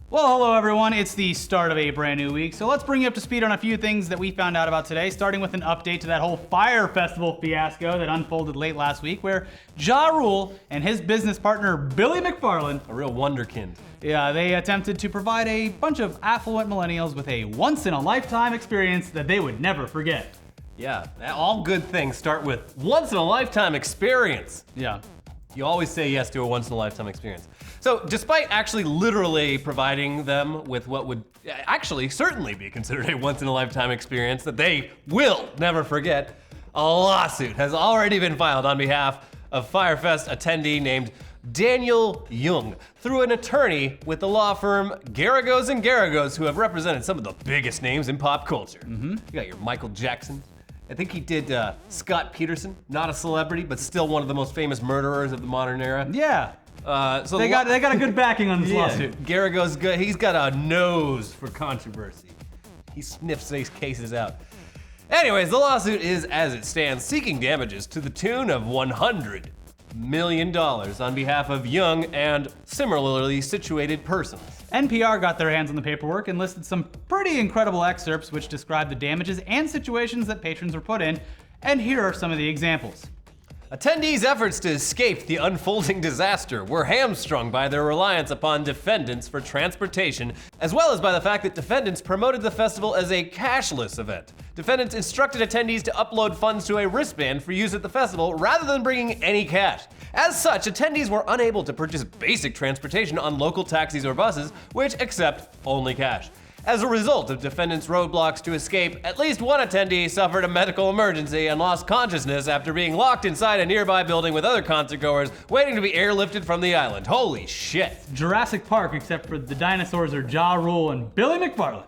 Well, hello everyone. It's the start of a brand new week, so let's bring you up to speed on a few things that we found out about today, starting with an update to that whole Fyre Festival fiasco that unfolded late last week, where Ja Rule and his business partner Billy McFarland, a real wonderkind. Yeah, they attempted to provide a bunch of affluent millennials with a once-in-a-lifetime experience that they would never forget. Yeah, all good things start with once-in-a-lifetime experience. Yeah. You always say yes to a once-in-a-lifetime experience. So, despite actually literally providing them with what would actually certainly be considered a once-in-a-lifetime experience that they will never forget, a lawsuit has already been filed on behalf of Fyre Fest attendee named Daniel Jung through an attorney with the law firm Garagos and Garagos, who have represented some of the biggest names in pop culture. You got your Michael Jackson. I think he did Scott Peterson, not a celebrity, but still one of the most famous murderers of the modern era. Yeah. So they got a good backing on this lawsuit. Garagos good. He's got a nose for controversy. He sniffs these cases out. Anyways, the lawsuit is, as it stands, seeking damages to the tune of $100 million on behalf of Jung and similarly situated persons. NPR got their hands on the paperwork and listed some pretty incredible excerpts which describe the damages and situations that patrons were put in, and here are some of the examples. Attendees' efforts to escape the unfolding disaster were hamstrung by their reliance upon defendants for transportation, as well as by the fact that defendants promoted the festival as a cashless event. Defendants instructed attendees to upload funds to a wristband for use at the festival rather than bringing any cash. As such, attendees were unable to purchase basic transportation on local taxis or buses, which accept only cash. As a result of defendants' roadblocks to escape, at least one attendee suffered a medical emergency and lost consciousness after being locked inside a nearby building with other concertgoers waiting to be airlifted from the island. Holy shit. Jurassic Park, except for the dinosaurs are Ja Rule and Billy McFarland.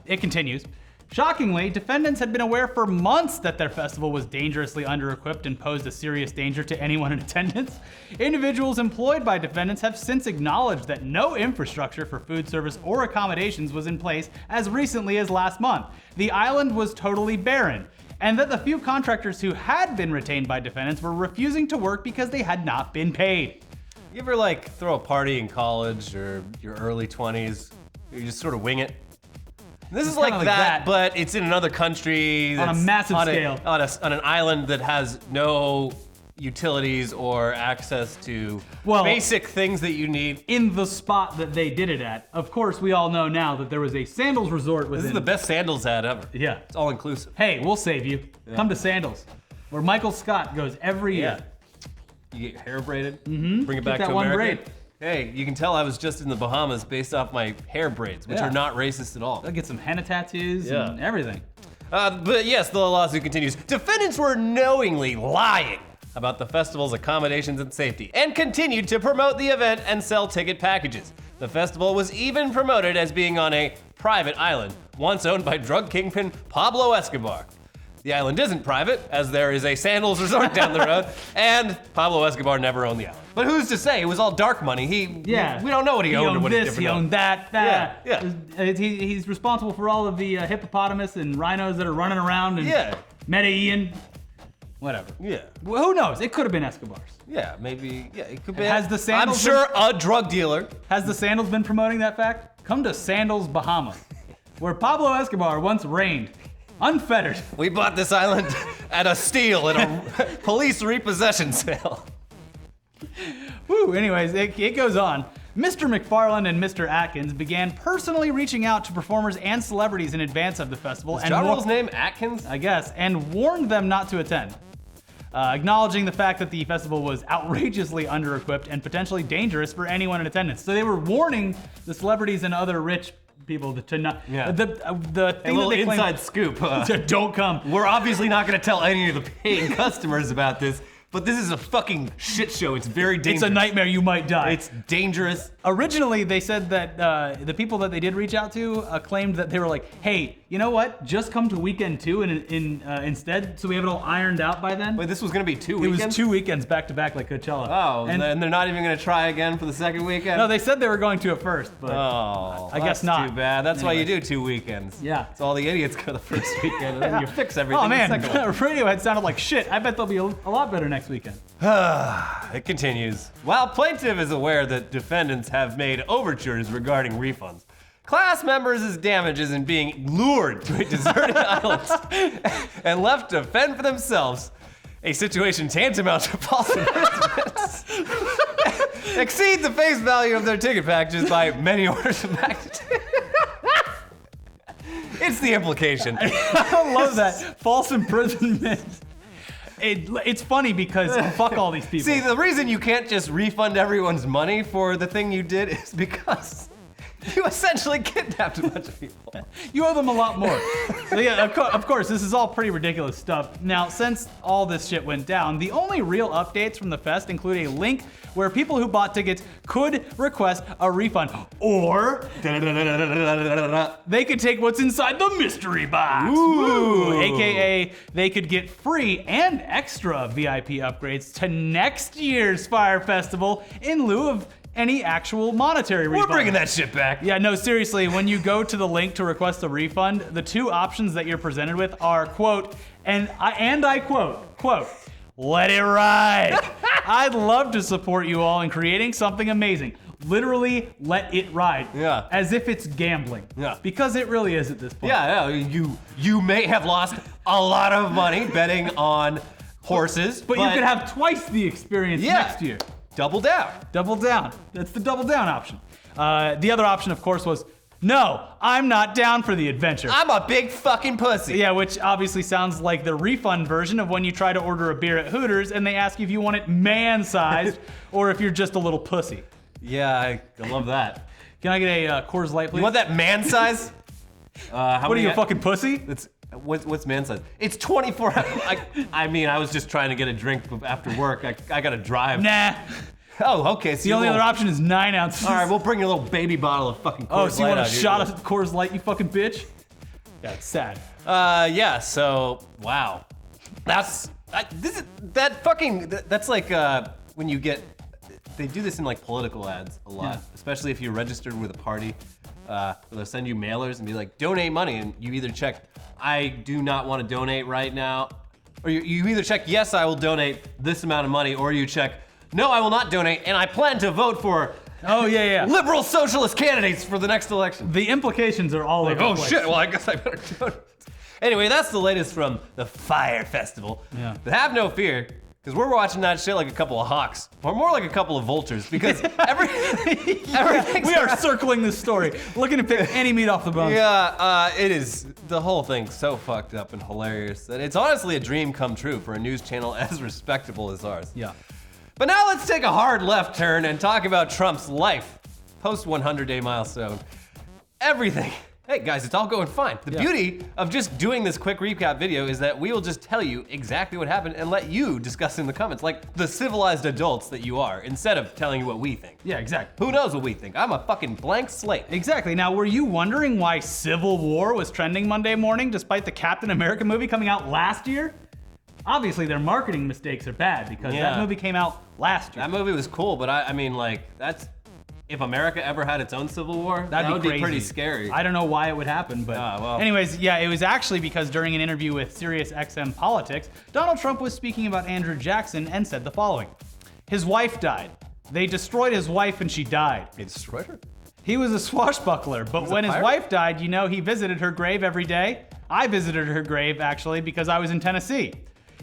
It continues. Shockingly, defendants had been aware for months that their festival was dangerously under-equipped and posed a serious danger to anyone in attendance. Individuals employed by defendants have since acknowledged that no infrastructure for food service or accommodations was in place as recently as last month. The island was totally barren, and that the few contractors who had been retained by defendants were refusing to work because they had not been paid. You ever throw a party in college or your early 20s? You just sort of wing it? This is like that, but it's in another country. On a massive scale. On an island that has no utilities or access to basic things that you need. In the spot that they did it at. Of course, we all know now that there was a Sandals resort within. This is the best Sandals ad ever. Yeah. It's all inclusive. Hey, we'll save you. Yeah. Come to Sandals, where Michael Scott goes every year. You get your hair braided, bring it Get back that to one America. braid. Hey, you can tell I was just in the Bahamas based off my hair braids, which are not racist at all. They'll get some henna tattoos and everything. But yes, the lawsuit continues. Defendants were knowingly lying about the festival's accommodations and safety, and continued to promote the event and sell ticket packages. The festival was even promoted as being on a private island, once owned by drug kingpin Pablo Escobar. The island isn't private, as there is a Sandals resort down the road, and Pablo Escobar never owned the island. But who's to say? It was all dark money. We don't know what he owned or what this, he owned that. Yeah. He's responsible for all of the hippopotamus and rhinos that are running around and Medellin. Whatever. Yeah. Well, who knows? It could have been Escobar's. Yeah, maybe. Yeah, it could be. Has the Sandals I'm sure a drug dealer. Has the Sandals been promoting that fact? Come to Sandals, Bahamas, where Pablo Escobar once reigned. Unfettered. We bought this island at a steal in a police repossession sale. Woo, anyways, it goes on. Mr. McFarland and Mr. Atkins began personally reaching out to performers and celebrities in advance of the festival. Is Ja Rule's name Atkins? I guess, and warned them not to attend. Acknowledging the fact that the festival was outrageously under-equipped and potentially dangerous for anyone in attendance. So they were warning the celebrities and other rich people to not. Yeah. The thing a little that they inside scoop. Don't come. We're obviously not going to tell any of the paying customers about this, but this is a fucking shit show. It's very dangerous. It's a nightmare. You might die. It's dangerous. Originally, they said that the people that they did reach out to claimed that they were like, hey, you know what? Just come to weekend 2 instead, so we have it all ironed out by then. Wait, this was going to be 2 weekends? It was 2 weekends back to back like Coachella. Oh, and they're not even going to try again for the second weekend? No, they said they were going to at first, but I guess not. Too bad. That's why you do 2 weekends. Yeah. So all the idiots go the first weekend, and then you fix everything. Oh man, the second one. Radiohead sounded like shit. I bet they'll be a lot better next weekend. It continues. While plaintiff is aware that defendants have made overtures regarding refunds. Class members' damages in being lured to a deserted island and left to fend for themselves, a situation tantamount to false imprisonment, exceed the face value of their ticket packages by many orders of magnitude. It's the implication. I love that. False imprisonment. It's funny because fuck all these people. See, the reason you can't just refund everyone's money for the thing you did is because you essentially kidnapped a bunch of people. You owe them a lot more. So yeah, of course, this is all pretty ridiculous stuff. Now, since all this shit went down, the only real updates from the fest include a link where people who bought tickets could request a refund, or they could take what's inside the mystery box. Ooh. AKA, they could get free and extra VIP upgrades to next year's Fyre Festival in lieu of any actual monetary refund. We're bringing that shit back. Yeah, no, seriously, when you go to the link to request a refund, the two options that you're presented with are, quote, and I quote, let it ride. I'd love to support you all in creating something amazing. Literally, let it ride. Yeah. As if it's gambling. Yeah. Because it really is at this point. Yeah, you may have lost a lot of money betting on horses, But you could have twice the experience next year. Double down. Double down. That's the double down option. The other option, of course, was, no, I'm not down for the adventure. I'm a big fucking pussy. Yeah, which obviously sounds like the refund version of when you try to order a beer at Hooters and they ask you if you want it man-sized or if you're just a little pussy. Yeah, I love that. Can I get a Coors Light, please? You want that man size? What are you, a fucking pussy? What's man size? It's 24 hours. I mean, I was just trying to get a drink after work. I gotta drive. Nah. Oh, okay. So The only other option is 9 ounces. All right, we'll bring your little baby bottle of fucking Coors Light. Oh, so you want a out here. shot of Coors Light, you fucking bitch? Yeah, it's sad. Yeah. So wow, that's like when you get. They do this in like political ads a lot, especially if you're registered with a party. They'll send you mailers and be like, donate money, and you either check, I do not want to donate right now, or you either check, yes, I will donate this amount of money, or you check, no, I will not donate, and I plan to vote for liberal socialist candidates for the next election. The implications are all Like, over oh the place. shit, well, I guess I better donate. Anyway, that's the latest from the Fyre Festival. Yeah. But have no fear, because we're watching that shit like a couple of hawks, or more like a couple of vultures, because everything's We are circling this story, looking to pick any meat off the bone. Yeah, it is. The whole thing's so fucked up and hilarious that it's honestly a dream come true for a news channel as respectable as ours. Yeah. But now let's take a hard left turn and talk about Trump's life, post 100-day milestone. Everything. Hey guys, it's all going fine. The beauty of just doing this quick recap video is that we will just tell you exactly what happened and let you discuss in the comments, like the civilized adults that you are, instead of telling you what we think. Yeah, exactly. Who knows what we think? I'm a fucking blank slate. Exactly. Now, were you wondering why Civil War was trending Monday morning despite the Captain America movie coming out last year? Obviously, their marketing mistakes are bad because that movie came out last year. That movie was cool, but I mean, like, if America ever had its own civil war, that would be pretty scary. I don't know why it would happen, but anyways, yeah, it was actually because during an interview with SiriusXM Politics, Donald Trump was speaking about Andrew Jackson and said the following. His wife died. They destroyed his wife and she died. They destroyed her? He was a swashbuckler, but when his wife died, you know, he visited her grave every day. I visited her grave, actually, because I was in Tennessee.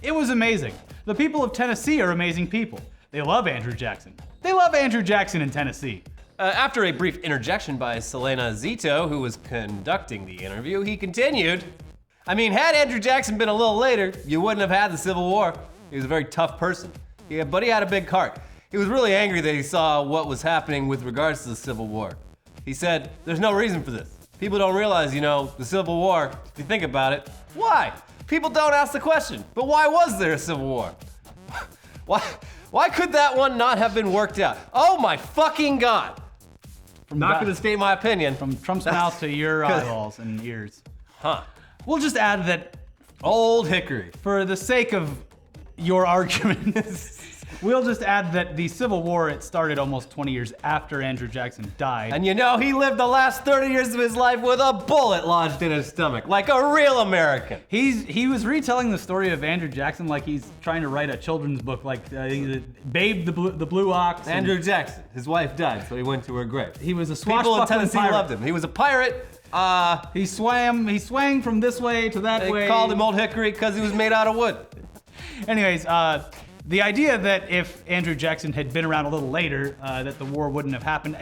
It was amazing. The people of Tennessee are amazing people. They love Andrew Jackson. They love Andrew Jackson in Tennessee. After a brief interjection by Selena Zito, who was conducting the interview, he continued, I mean, had Andrew Jackson been a little later, you wouldn't have had the Civil War. He was a very tough person. Yeah, but he had a big heart. He was really angry that he saw what was happening with regards to the Civil War. He said, there's no reason for this. People don't realize, you know, the Civil War, if you think about it, why? People don't ask the question, but why was there a Civil War? Why could that one not have been worked out? Oh my fucking God. I'm not gonna state my opinion. From Trump's mouth to your eyeballs and ears. Huh. We'll just add that Old hickory. for the sake of your argument, We'll just add that the Civil War, it started almost 20 years after Andrew Jackson died. And you know, he lived the last 30 years of his life with a bullet lodged in his stomach, like a real American. He was retelling the story of Andrew Jackson like he's trying to write a children's book, like Babe the Blue Ox. Andrew Jackson, his wife died, so he went to her grave. He was a People in swashbuckling Tennessee pirate. loved him. He was a pirate. He swang from this way to that way. They called him Old Hickory because he was made out of wood. Anyways, the idea that if Andrew Jackson had been around a little later, that the war wouldn't have happened,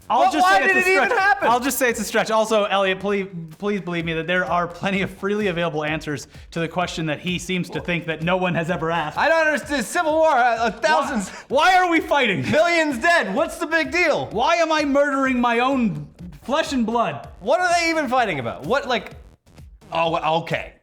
Why did it even happen? I'll just say it's a stretch. Also, Elliot, please believe me that there are plenty of freely available answers to the question that he seems to think that no one has ever asked. I don't understand. Civil War, thousands, Why are we fighting? millions dead. What's the big deal? Why am I murdering my own flesh and blood? What are they even fighting about? What, like, oh, okay.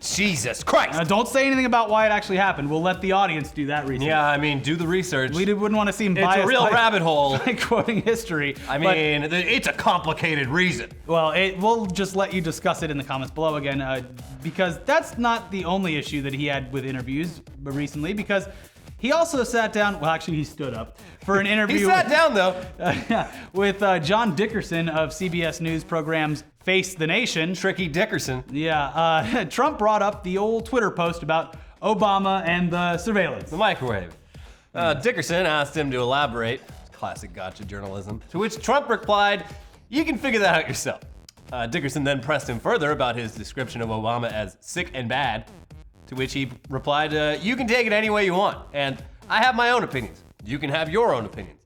Jesus Christ. Don't say anything about why it actually happened. We'll let the audience do that research. Yeah, I mean, do the research. We wouldn't want to seem biased. It's a real by, rabbit hole. by quoting history. I mean, it's a complicated reason. Well, we'll just let you discuss it in the comments below again, because that's not the only issue that he had with interviews recently, because he also sat down, well, actually, he stood up for an interview. He sat down, though. With John Dickerson of CBS News programs Face the Nation. Tricky Dickerson. Yeah, Trump brought up the old Twitter post about Obama and the surveillance. The microwave. Dickerson asked him to elaborate. Classic gotcha journalism. To which Trump replied, "You can figure that out yourself." Dickerson then pressed him further about his description of Obama as sick and bad. To which he replied, "You can take it any way you want, and I have my own opinions. You can have your own opinions."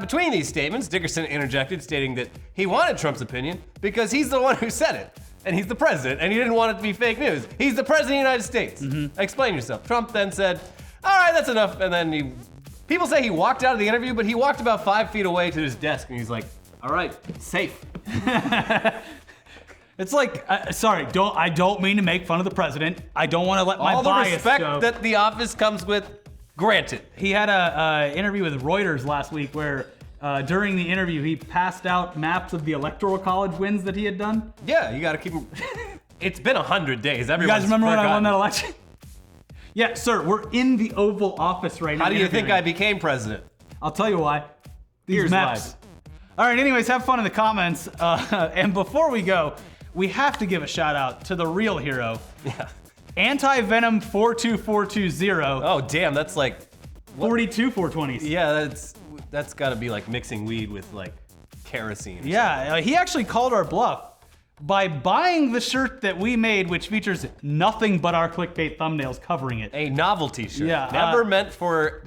Between these statements, Dickerson interjected, stating that he wanted Trump's opinion because he's the one who said it, and he's the president, and he didn't want it to be fake news. He's the president of the United States. Explain yourself. Trump then said, "All right, that's enough," and then people say he walked out of the interview, but he walked about 5 feet away to his desk, and he's like, "All right, safe." It's like, sorry, I don't mean to make fun of the president. I don't want to let my All the bias respect show. that the office comes with, granted. He had a interview with Reuters last week where during the interview he passed out maps of the electoral college wins that he had done. Yeah, you gotta keep them. It's been 100 days. You guys remember when I won that election? Yeah, sir, we're in the Oval Office right now. How do you think I became president? I'll tell you why. These Here's maps. All right, anyways, have fun in the comments. And before we go, we have to give a shout out to the real hero. Yeah. Anti-Venom 42420. Oh, damn, that's like 42420s. Yeah, that's got to be like mixing weed with like kerosene. Yeah, he actually called our bluff by buying the shirt that we made, which features nothing but our clickbait thumbnails covering it. A novelty shirt. Yeah, Never meant for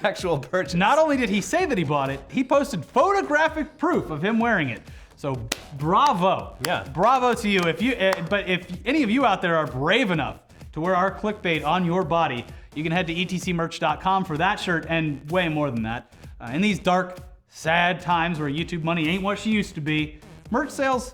actual purchase. Not only did he say that he bought it, he posted photographic proof of him wearing it. So bravo. Yeah. Bravo to you. But if any of you out there are brave enough to wear our clickbait on your body, you can head to etcmerch.com for that shirt and way more than that. In these dark, sad times where YouTube money ain't what she used to be, merch sales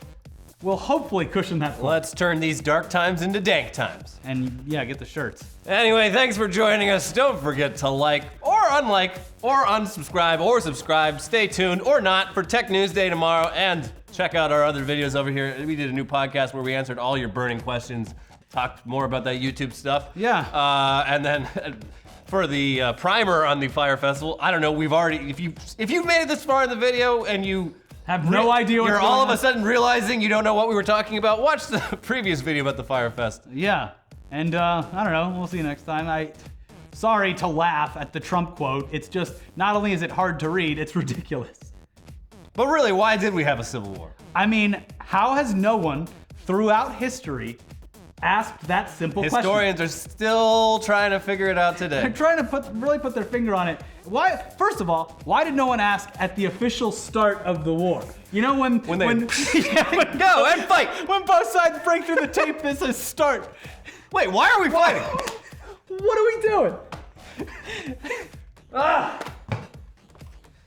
will hopefully cushion that blow. Let's turn these dark times into dank times. And yeah, get the shirts. Anyway, thanks for joining us. Don't forget to like or unlike or unsubscribe or subscribe. Stay tuned or not for Tech News Day tomorrow, and check out our other videos over here. We did a new podcast where we answered all your burning questions, talked more about that YouTube stuff. Yeah. And then for the primer on the Fyre Festival, I don't know, we've already, if you've made it this far in the video and you have no idea what's you're going all of on. a sudden realizing you don't know what we were talking about, watch the previous video about the Fyre Fest. Yeah, and I don't know, we'll see you next time. Sorry to laugh at the Trump quote. It's just, not only is it hard to read, it's ridiculous. But really, why did we have a civil war? I mean, how has no one throughout history asked that simple question? Historians are still trying to figure it out today. They're trying to really put their finger on it. Why? First of all, why did no one ask at the official start of the war? You know when Go and fight. When both sides break through the tape that says start. Wait, why are we fighting? What are we doing?